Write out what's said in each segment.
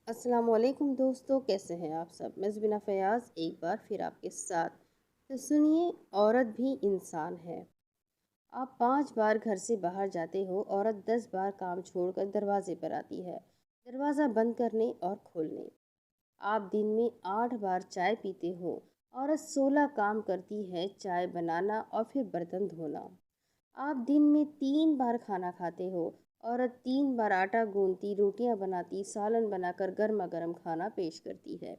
السلام علیکم دوستو، کیسے ہیں آپ سب؟ میں زبینہ فیاض ایک بار پھر آپ کے ساتھ۔ تو سنیے، عورت بھی انسان ہے۔ آپ 5 بار گھر سے باہر جاتے ہو، عورت 10 بار کام چھوڑ کر دروازے پر آتی ہے، دروازہ بند کرنے اور کھولنے۔ آپ دن میں 8 بار چائے پیتے ہو، عورت 16 کام کرتی ہے، چائے بنانا اور پھر برتن دھونا۔ آپ دن میں 3 بار کھانا کھاتے ہو، عورت 3 بار آٹا گوندتی، روٹیاں بناتی، سالن بنا کر گرما گرم کھانا پیش کرتی ہے۔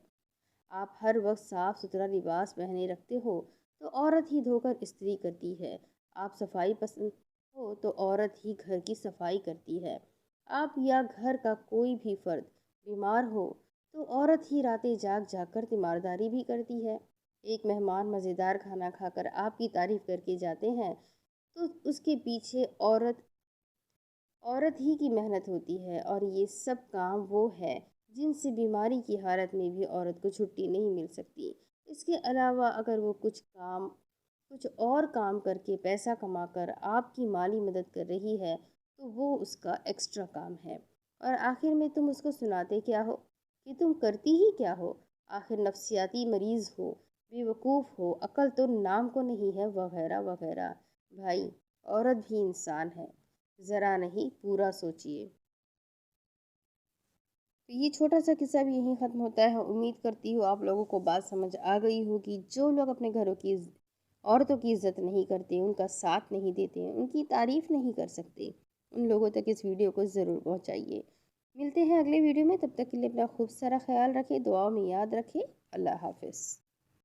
آپ ہر وقت صاف ستھرا لباس پہنے رکھتے ہو تو عورت ہی دھو کر استری کرتی ہے۔ آپ صفائی پسند ہو تو عورت ہی گھر کی صفائی کرتی ہے۔ آپ یا گھر کا کوئی بھی فرد بیمار ہو تو عورت ہی راتیں جاگ جاگ کر تیمارداری بھی کرتی ہے۔ ایک مہمان مزیدار کھانا کھا کر آپ کی تعریف کر کے جاتے ہیں تو اس کے پیچھے عورت ہی کی محنت ہوتی ہے، اور یہ سب کام وہ ہے جن سے بیماری کی حالت میں بھی عورت کو چھٹی نہیں مل سکتی۔ اس کے علاوہ اگر وہ کچھ اور کام کر کے پیسہ کما کر آپ کی مالی مدد کر رہی ہے تو وہ اس کا ایکسٹرا کام ہے۔ اور آخر میں تم اس کو سناتے کیا ہو کہ تم کرتی ہی کیا ہو؟ آخر نفسیاتی مریض ہو، بے وقوف ہو، عقل تو نام کو نہیں ہے، وغیرہ وغیرہ۔ بھائی، عورت بھی انسان ہے، ذرا نہیں پورا سوچئے۔ تو یہ چھوٹا سا قصہ بھی یہیں ختم ہوتا ہے۔ امید کرتی ہوں آپ لوگوں کو بات سمجھ آ گئی ہوگی۔ جو لوگ اپنے گھروں کی عورتوں کی عزت نہیں کرتے، ان کا ساتھ نہیں دیتے، ان کی تعریف نہیں کر سکتے، ان لوگوں تک اس ویڈیو کو ضرور پہنچائیے۔ ملتے ہیں اگلے ویڈیو میں، تب تک کے لیے اپنا خوب سارا خیال رکھیں، دعاؤں میں یاد رکھیں۔ اللہ حافظ۔